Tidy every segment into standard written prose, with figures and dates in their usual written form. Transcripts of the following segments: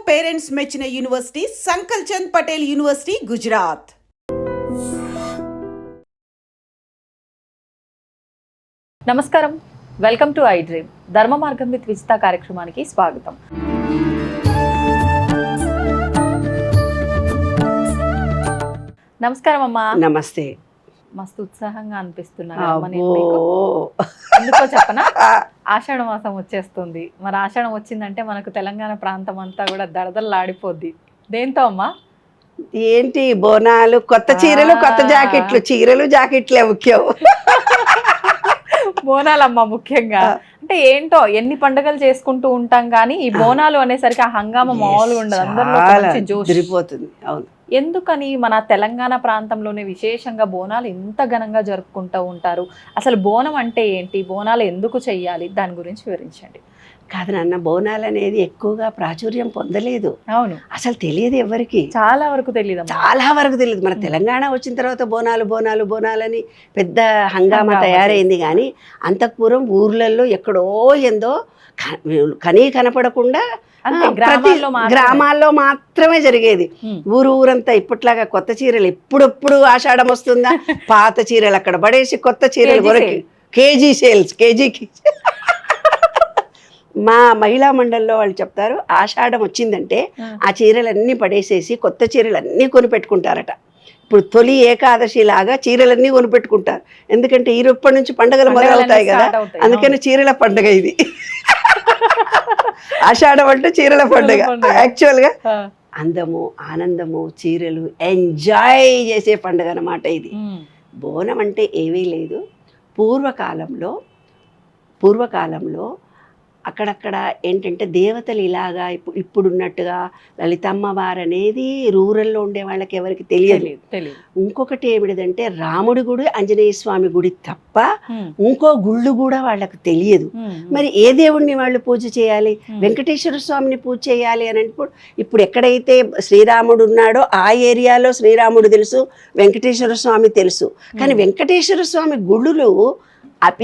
Parents మెచ్చిన university సంకల్ Chand Patel university, Gujarat. నమస్కారం, welcome to I dream. ధర్మ మార్గం విత్ విజిత కార్యక్రమానికి స్వాగతం. నమస్కారం అమ్మా. నమస్తే. మస్తు ఉత్సాహంగా అనిపిస్తున్నారు. ఎందుకో చెప్పనా, ఆషాఢ మాసం వచ్చేస్తుంది. మరి ఆషాఢం వచ్చిందంటే మనకు తెలంగాణ ప్రాంతం అంతా కూడా దడదల్లాడిపోద్ది. దేంతో అమ్మా? ఏంటి బోనాలు, కొత్త చీరలు, కొత్త జాకెట్లు. చీరలు జాకెట్లే ముఖ్యం. బోనాలమ్మ ముఖ్యంగా. అంటే ఏంటో ఎన్ని పండుగలు చేసుకుంటూ ఉంటాం కానీ ఈ బోనాలు అనేసరికి ఆ హంగామా మామూలుగా ఉండదు. అందరిలో జోష్. అవును. ఎందుకని మన తెలంగాణ ప్రాంతంలోనే విశేషంగా బోనాలు ఎంత ఘనంగా జరుపుకుంటూ ఉంటారు? అసలు బోనం అంటే ఏంటి, బోనాలు ఎందుకు చెయ్యాలి, దాని గురించి వివరించండి. కాదు నాన్న, బోనాలు అనేది ఎక్కువగా ప్రాచుర్యం పొందలేదు. అవును, అసలు తెలియదు ఎవరికి. చాలా వరకు తెలియదు, చాలా వరకు తెలియదు. మన తెలంగాణ వచ్చిన తర్వాత బోనాలు బోనాలు బోనాలని పెద్ద హంగామా తయారైంది. కానీ అంతఃపూర్వం ఊర్లలో ఎక్కడో ఏందో కనీ కనపడకుండా గ్రామాల్లో మాత్రమే జరిగేది. ఊరంతా ఇప్పట్లాగా కొత్త చీరలు ఎప్పుడెప్పుడు ఆషాఢం వస్తుందా, పాత చీరలు అక్కడ పడేసి కొత్త చీరలు కొరకి కేజీ సేల్స్, కేజీకి. మా మహిళా మండలిలో వాళ్ళు చెప్తారు, ఆషాఢం వచ్చిందంటే ఆ చీరలన్నీ పడేసేసి కొత్త చీరలన్నీ కొనిపెట్టుకుంటారట. ఇప్పుడు తొలి ఏకాదశి లాగా చీరలన్నీ కొనిపెట్టుకుంటారు. ఎందుకంటే ఈరోప్పటి నుంచి పండుగలు మొదలవుతాయి కదా, అందుకని చీరల పండుగ ఇది. ఆషాఢం అంటే చీరల పండుగ. యాక్చువల్గా అందము, ఆనందము, చీరలు ఎంజాయ్ చేసే పండుగ అన్నమాట ఇది. బోనం అంటే ఏమీ లేదు. పూర్వకాలంలో అక్కడక్కడ ఏంటంటే దేవతలు ఇలాగా ఇప్పుడున్నట్టుగా లలితమ్మవారు అనేది రూరల్లో ఉండే వాళ్ళకి ఎవరికి తెలియదు. ఇంకొకటి ఏమిటంటే రాముడి గుడి, ఆంజనేయ స్వామి గుడి తప్ప ఇంకో గుళ్ళు కూడా వాళ్ళకి తెలియదు. మరి ఏ దేవుడిని వాళ్ళు పూజ చేయాలి? వెంకటేశ్వర స్వామిని పూజ చేయాలి అని అంటే ఇప్పుడు ఎక్కడైతే శ్రీరాముడు ఉన్నాడో ఆ ఏరియాలో శ్రీరాముడు తెలుసు, వెంకటేశ్వర స్వామి తెలుసు. కానీ వెంకటేశ్వర స్వామి గుళ్ళు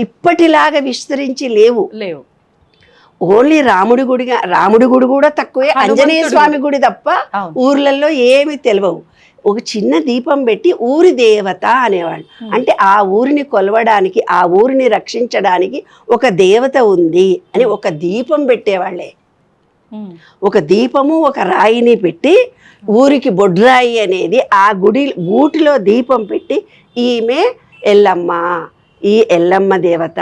ఇప్పటిలాగా విస్తరించి లేవు. ఓన్లీ రాముడి గుడి కూడా తక్కువే, ఆంజనేయ స్వామి గుడి తప్ప ఊర్లలో ఏమి తెలియవు. ఒక చిన్న దీపం పెట్టి ఊరి దేవత అనేవాళ్ళు. అంటే ఆ ఊరిని కొలవడానికి, ఆ ఊరిని రక్షించడానికి ఒక దేవత ఉంది అని ఒక దీపం పెట్టేవాళ్ళే. ఒక దీపము, ఒక రాయిని పెట్టి ఊరికి బొడ్రాయి అనేది ఆ గూటిలో దీపం పెట్టి ఈమె ఎల్లమ్మ, ఈ ఎల్లమ్మ దేవత,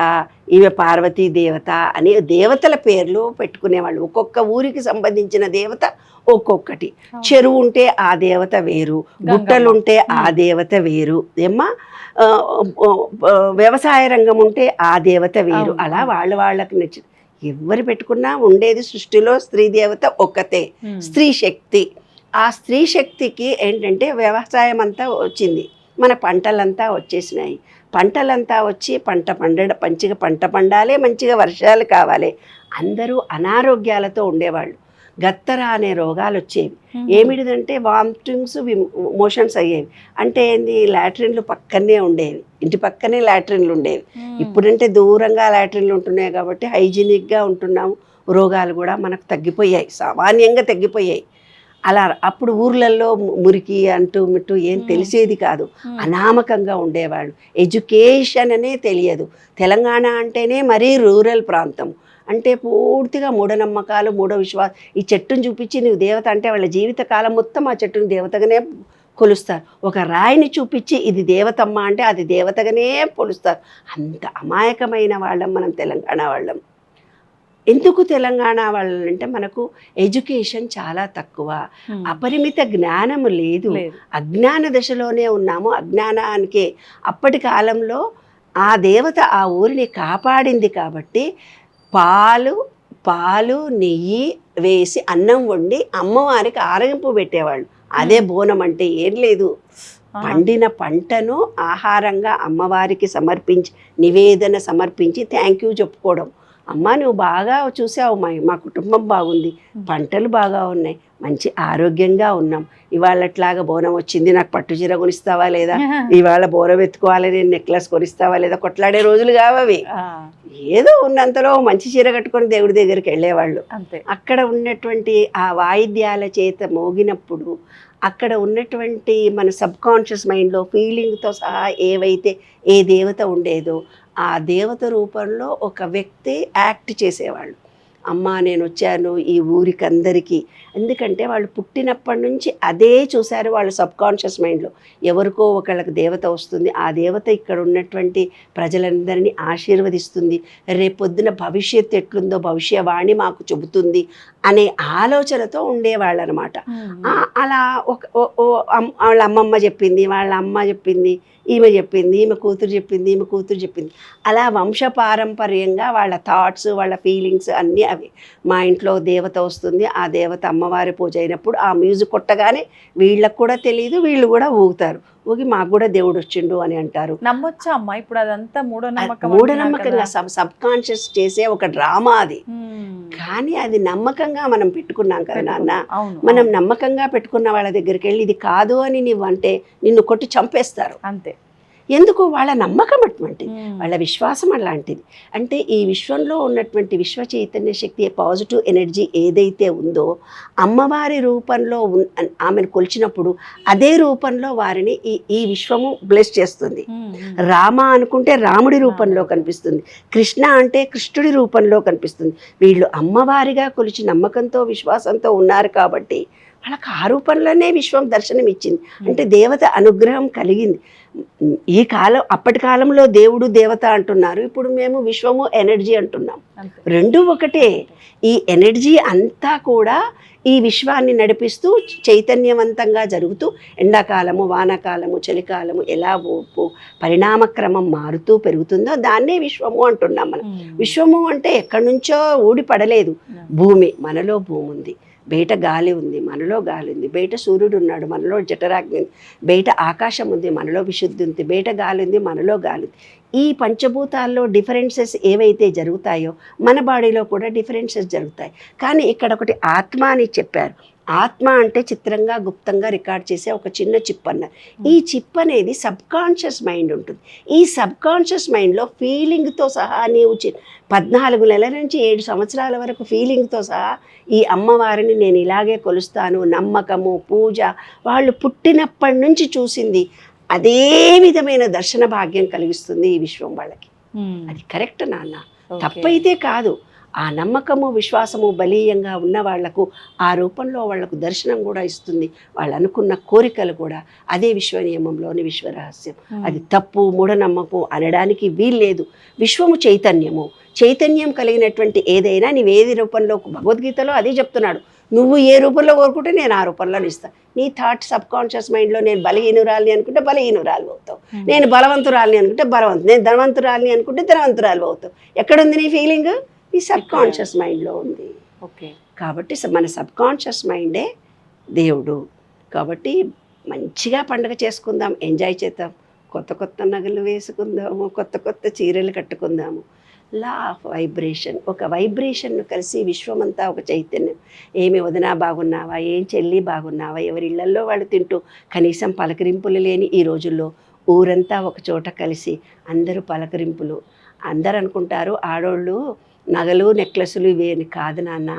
ఈమె పార్వతీ దేవత అని దేవతల పేర్లు పెట్టుకునేవాళ్ళు. ఒక్కొక్క ఊరికి సంబంధించిన దేవత ఒక్కొక్కటి. చెరువు ఉంటే ఆ దేవత వేరు, గుట్టలుంటే ఆ దేవత వేరు, వ్యవసాయ రంగం ఉంటే ఆ దేవత వేరు. అలా వాళ్ళకి నచ్చి ఎవరు పెట్టుకున్నా ఉండేది సృష్టిలో స్త్రీ దేవత ఒక్కతే, స్త్రీ శక్తి. ఆ స్త్రీ శక్తికి ఏంటంటే వ్యవసాయం అంతా వచ్చింది, మన పంటలంతా వచ్చేసినాయి. పంటలంతా వచ్చి మంచిగా పంట పండాలి, మంచిగా వర్షాలు కావాలి. అందరూ అనారోగ్యాలతో ఉండేవాళ్ళు. గత్తర అనే రోగాలు వచ్చేవి. ఏమిటిదంటే వామిటింగ్స్, మోషన్స్ అయ్యేవి. అంటే ఏంది, లాట్రిన్లు పక్కనే ఉండేవి, ఇంటి పక్కనే లాట్రిన్లు ఉండేవి. ఇప్పుడంటే దూరంగా లాట్రిన్లు ఉంటున్నాయి కాబట్టి హైజీనిక్గా ఉంటున్నాము. రోగాలు కూడా మనకు తగ్గిపోయాయి, సామాన్యంగా తగ్గిపోయాయి. అలా అప్పుడు ఊర్లలో మురికి అంటూ మిట్టు ఏం తెలిసేది కాదు, అనామకంగా ఉండేవాళ్ళు. ఎడ్యుకేషన్ అనే తెలియదు. తెలంగాణ అంటేనే మరీ రూరల్ ప్రాంతం. అంటే పూర్తిగా మూఢనమ్మకాలు, మూఢ విశ్వాసం. ఈ చెట్టును చూపించి నువ్వు దేవత అంటే వాళ్ళ జీవితకాలం మొత్తం ఆ చెట్టును దేవతగానే కొలుస్తారు. ఒక రాయిని చూపించి ఇది దేవతమ్మ అంటే అది దేవతగానే కొలుస్తారు. అంత అమాయకమైన వాళ్ళం మనం తెలంగాణ వాళ్ళం. ఎందుకు తెలంగాణ వాళ్ళంటే మనకు ఎడ్యుకేషన్ చాలా తక్కువ, అపరిమిత జ్ఞానము లేదు, అజ్ఞాన దశలోనే ఉన్నాము. అజ్ఞానానికే అప్పటి కాలంలో ఆ దేవత ఆ ఊరిని కాపాడింది కాబట్టి పాలు నెయ్యి వేసి అన్నం వండి అమ్మవారికి ఆరగింపు పెట్టేవాళ్ళు. అదే బోనం అంటే ఏం లేదు, పండిన పంటను ఆహారంగా అమ్మవారికి సమర్పించి నివేదన సమర్పించి థ్యాంక్ యూ చెప్పుకోవడం. అమ్మ నువ్వు బాగా చూసావు, మా కుటుంబం బాగుంది, పంటలు బాగా ఉన్నాయి, మంచి ఆరోగ్యంగా ఉన్నాం, ఇవాళట్లాగా బోనం వచ్చింది, నాకు పట్టు చీర కొనిస్తావా లేదా, ఇవాళ బోనం ఎత్తుకోవాలి, నేను నెక్లెస్ కొనిస్తావా లేదా, కొట్లాడే రోజులు కావవి. ఏదో ఉన్నంతలో మంచి చీర కట్టుకొని దేవుడి దగ్గరికి వెళ్ళేవాళ్ళు. అక్కడ ఉన్నటువంటి ఆ వాయిద్యాల చేత మోగినప్పుడు అక్కడ ఉన్నటువంటి మన సబ్కాన్షియస్ మైండ్లో ఫీలింగ్తో సహా ఏవైతే ఏ దేవత ఉండేదో ఆ దేవత రూపంలో ఒక వ్యక్తి యాక్ట్ చేసేవాళ్ళు. అమ్మ నేను వచ్చాను ఈ ఊరికి అందరికీ, ఎందుకంటే వాళ్ళు పుట్టినప్పటి నుంచి అదే చూశారు. వాళ్ళు సబ్కాన్షియస్ మైండ్లో ఎవరికో ఒకళ్ళకి దేవత వస్తుంది, ఆ దేవత ఇక్కడ ఉన్నటువంటి ప్రజలందరినీ ఆశీర్వదిస్తుంది, రేపొద్దున భవిష్యత్తు ఎట్లుందో భవిష్యవాణి మాకు చెబుతుంది అనే ఆలోచనతో ఉండేవాళ్ళు అనమాట. అలా వాళ్ళ అమ్మమ్మ చెప్పింది, వాళ్ళ అమ్మ చెప్పింది, ఈమె చెప్పింది, ఈమె కూతురు చెప్పింది, ఈమె కూతురు చెప్పింది, అలా వంశపారంపర్యంగా వాళ్ళ థాట్స్ వాళ్ళ ఫీలింగ్స్ అన్నీ అవి. మా ఇంట్లో దేవత వస్తుంది, ఆ దేవత అమ్మవారి పూజ అయినప్పుడు ఆ మ్యూజిక్ కొట్టగానే వీళ్ళకు కూడా తెలియదు, వీళ్ళు కూడా ఊగుతారు, ఊగి మాకు కూడా దేవుడు వచ్చిండు అని అంటారు. నమ్మొచ్చా అమ్మా ఇప్పుడు అదంతా మూఢనమ్మకంగా సబ్ కాన్షియస్ చేసే ఒక డ్రామా అది. కానీ అది నమ్మకంగా మనం పెట్టుకున్నాం కదా నాన్న, మనం నమ్మకంగా పెట్టుకున్న వాళ్ళ దగ్గరికి వెళ్ళి ఇది కాదు అని నువ్వు అంటే నిన్ను కొట్టి చంపేస్తారు. అంతే. ఎందుకు? వాళ్ళ నమ్మకం అటువంటిది, వాళ్ళ విశ్వాసం అలాంటిది. అంటే ఈ విశ్వంలో ఉన్నటువంటి విశ్వ చైతన్య శక్తి పాజిటివ్ ఎనర్జీ ఏదైతే ఉందో అమ్మవారి రూపంలో ఆమెను కొలిచినప్పుడు అదే రూపంలో వారిని ఈ విశ్వము బ్లెస్ చేస్తుంది. రామ అనుకుంటే రాముడి రూపంలో కనిపిస్తుంది, కృష్ణ అంటే కృష్ణుడి రూపంలో కనిపిస్తుంది. వీళ్ళు అమ్మవారిగా కొలిచి నమ్మకంతో విశ్వాసంతో ఉన్నారు కాబట్టి వాళ్ళకి ఆ రూపంలోనే విశ్వం దర్శనం ఇచ్చింది. అంటే దేవత అనుగ్రహం కలిగింది. ఈ కాలం అప్పటి కాలంలో దేవుడు దేవత అంటున్నారు, ఇప్పుడు మేము విశ్వము ఎనర్జీ అంటున్నాం, రెండు ఒకటే. ఈ ఎనర్జీ అంతా కూడా ఈ విశ్వాన్ని నడిపిస్తూ చైతన్యవంతంగా జరుగుతూ ఎండాకాలము వానాకాలము చలికాలము ఎలా పరిణామక్రమం మారుతూ పెరుగుతుందో దాన్నే విశ్వము అంటున్నాం మనం. విశ్వము అంటే ఎక్కడి నుంచో ఊడి పడలేదు, భూమి, మనలో భూమి ఉంది, బయట గాలి ఉంది, మనలో గాలి ఉంది, బయట సూర్యుడు ఉన్నాడు, మనలో జఠరాగ్ని ఉంది, బయట ఆకాశం ఉంది, మనలో విశుద్ధి ఉంది, బయట గాలి ఉంది, మనలో గాలి ఉంది. ఈ పంచభూతాల్లో డిఫరెన్సెస్ ఏవైతే జరుగుతాయో మన బాడీలో కూడా డిఫరెన్సెస్ జరుగుతాయి. కానీ ఇక్కడ ఒకటి ఆత్మ అని చెప్పారు. ఆత్మ అంటే చిత్రంగా గుప్తంగా రికార్డ్ చేసే ఒక చిన్న చిప్ అన్నారు. ఈ చిప్ అనేది సబ్కాన్షియస్ మైండ్ ఉంటుంది. ఈ సబ్కాన్షియస్ మైండ్లో ఫీలింగ్తో సహా నీవు 14 నెలల నుంచి 7 సంవత్సరాల వరకు ఫీలింగ్తో సహా ఈ అమ్మవారిని నేను ఇలాగే కొలుస్తాను, నమ్మకము, పూజ, వాళ్ళు పుట్టినప్పటి నుంచి చూసింది అదే విధమైన దర్శన భాగ్యం కలిగిస్తుంది ఈ విశ్వం వాళ్ళకి. అది కరెక్ట్ నాన్న, తప్పైతే కాదు. ఆ నమ్మకము విశ్వాసము బలీయంగా ఉన్న వాళ్లకు ఆ రూపంలో వాళ్లకు దర్శనం కూడా ఇస్తుంది, వాళ్ళు అనుకున్న కోరికలు కూడా అదే విశ్వ నియమంలోని విశ్వరహస్యం. అది తప్పు మూఢనమ్మకం అనడానికి వీల్లేదు. విశ్వము చైతన్యము, చైతన్యం కలిగినటువంటి ఏదైనా నీవేది రూపంలో, భగవద్గీతలో అదే చెప్తున్నాడు, నువ్వు ఏ రూపంలో కోరుకుంటే నేను ఆ రూపంలో ఇస్తాను. నీ థాట్ సబ్కాన్షియస్ మైండ్లో నేను బలహీనురాలిని అనుకుంటే బలహీనురాలు అవుతావు, నేను బలవంతురాలిని అనుకుంటే బలవంతు, నేను ధనవంతురాలిని అనుకుంటే ధనవంతురాలు అవుతావు. ఎక్కడుంది నీ ఫీలింగ్? ఈ సబ్కాన్షియస్ మైండ్లో ఉంది. ఓకే, కాబట్టి మన సబ్కాన్షియస్ మైండే దేవుడు. కాబట్టి మంచిగా పండుగ చేసుకుందాం, ఎంజాయ్ చేద్దాం, కొత్త కొత్త నగలు వేసుకుందాము, కొత్త కొత్త చీరలు కట్టుకుందాము. లా ఆఫ్ వైబ్రేషన్, ఒక వైబ్రేషన్ను కలిసి విశ్వమంతా ఒక చైతన్యం. ఏమి వదినా బాగున్నావా, ఏం చెల్లి బాగున్నావా, ఎవరి ఇళ్లల్లో వాళ్ళు తింటూ కనీసం పలకరింపులు లేని ఈ రోజుల్లో ఊరంతా ఒక చోట కలిసి అందరూ పలకరింపులు. అందరు అనుకుంటారు ఆడోళ్ళు నగలు నెక్లెస్లు ఇవేని కాదు నాన్న,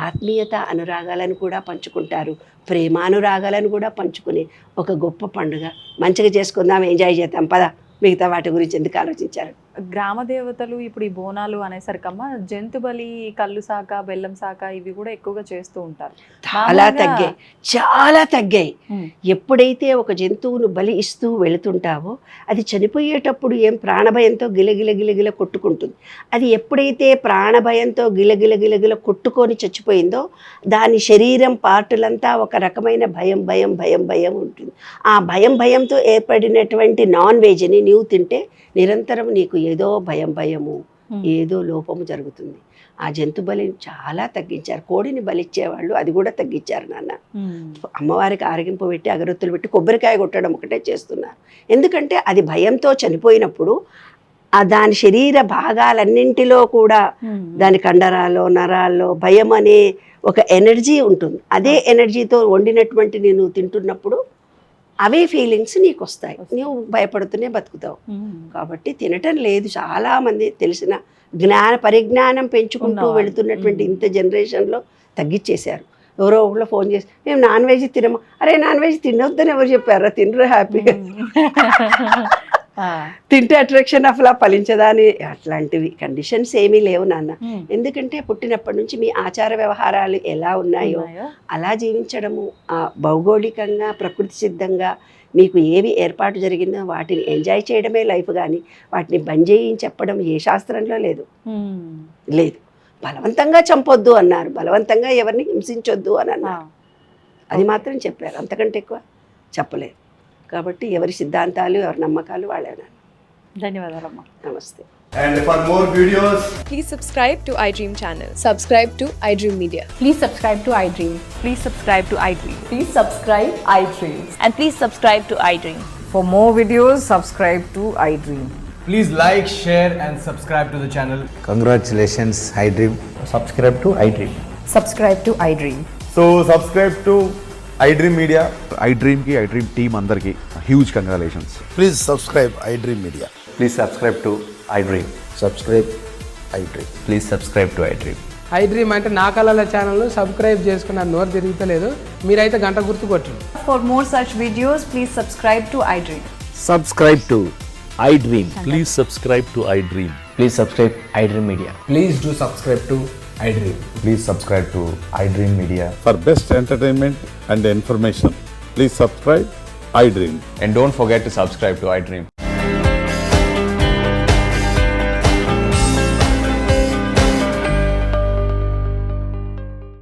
ఆత్మీయత అనురాగాలను కూడా పంచుకుంటారు, ప్రేమానురాగాలను కూడా పంచుకునే ఒక గొప్ప పండుగ. మంచిగా చేసుకుందాం, ఎంజాయ్ చేద్దాం, పద. మిగతా వాటి గురించి ఎందుకు ఆలోచించారు? గ్రామ దేవతలు ఇప్పుడు ఈ బోనాలు అనేసరికమ్మ జంతు బలి, కళ్ళు శాఖ, బెల్లం శాఖ ఇవి కూడా ఎక్కువగా చేస్తూ ఉంటారు. చాలా తగ్గాయి. ఎప్పుడైతే ఒక జంతువును బలి ఇస్తూ వెళుతుంటావో అది చనిపోయేటప్పుడు ఏం ప్రాణభయంతో గిలగిల కొట్టుకుంటుంది. అది ఎప్పుడైతే ప్రాణభయంతో గిలగిల కొట్టుకొని చచ్చిపోయిందో దాని శరీరం పార్టులంతా ఒక రకమైన భయం ఉంటుంది. ఆ భయంతో ఏర్పడినటువంటి నాన్ వెజ్ని నీవు తింటే నిరంతరం నీకు ఏదో భయము, ఏదో లోపము జరుగుతుంది. ఆ జంతు బలిని చాలా తగ్గించారు. కోడిని బలిచ్చేవాళ్ళు అది కూడా తగ్గించారు నాన్న. అమ్మవారికి ఆరగింపు పెట్టి అగరొత్తులు పెట్టి కొబ్బరికాయ కొట్టడం ఒకటే చేస్తున్నారు. ఎందుకంటే అది భయంతో చనిపోయినప్పుడు దాని శరీర భాగాలన్నింటిలో కూడా దాని కండరాల్లో నరాల్లో భయం అనే ఒక ఎనర్జీ ఉంటుంది. అదే ఎనర్జీతో వండినటువంటి నేను తింటున్నప్పుడు అవే ఫీలింగ్స్ నీకు వస్తాయి, నువ్వు భయపడుతూనే బతుకుతావు. కాబట్టి తినటం లేదు. చాలామంది తెలిసిన పరిజ్ఞానం పెంచుకుంటూ వెళుతున్నటువంటి ఇంత జనరేషన్లో తగ్గించేశారు. ఎవరో ఒకళ్ళు ఫోన్ చేసి మేము నాన్ వెజ్ తినము. అరే నాన్ వెజ్ తినొద్దని ఎవరు చెప్పారా? తినరు హ్యాపీగా. తింటే అట్రాక్షన్ అలా ఫలించదా అని అట్లాంటివి కండిషన్స్ ఏమీ లేవు నాన్న. ఎందుకంటే పుట్టినప్పటి నుంచి మీ ఆచార వ్యవహారాలు ఎలా ఉన్నాయో అలా జీవించడము, భౌగోళికంగా ప్రకృతి సిద్ధంగా మీకు ఏవి ఏర్పాటు జరిగిందో వాటిని ఎంజాయ్ చేయడమే లైఫ్. కానీ వాటిని బంద్ చేయించి చెప్పడం ఏ శాస్త్రంలో లేదు. బలవంతంగా చంపొద్దు అన్నారు, బలవంతంగా ఎవరిని హింసించొద్దు అని అన్నారు. అది మాత్రం చెప్పారు, అంతకంటే ఎక్కువ చెప్పలేదు. కాబట్టి ఎవరి సిద్ధాంతాలు ఎవరి నమ్మకాలు వాళ్ళేనా. ధన్యవాదాలమ్మా. నమస్తే. And for more videos, Please subscribe to iDream channel. Subscribe to iDream Media. Please subscribe to iDream. Please subscribe to iDream. Please subscribe iDream. And please subscribe to iDream. For more videos, subscribe to iDream. please like, share and subscribe to the channel. Congratulations, iDream. Subscribe to iDream. Subscribe to iDream. So subscribe to iDream Media. iDream ki iDream team andarki huge congratulations. Please subscribe iDream Media. Please subscribe to iDream. Subscribe iDream. Please subscribe to iDream. iDream అంటే నా కళల channel subscribe చేసుకున్న నోరు తిరుగుతలేదు, మీరైతే గంట గుర్తు కొట్టండి. For more such videos, please subscribe to iDream. Subscribe to iDream. Please subscribe to iDream. Please subscribe iDream Media. Please do subscribe to iDream. Please subscribe to iDream Media. For best entertainment and information, please subscribe iDream. And don't forget to subscribe to iDream.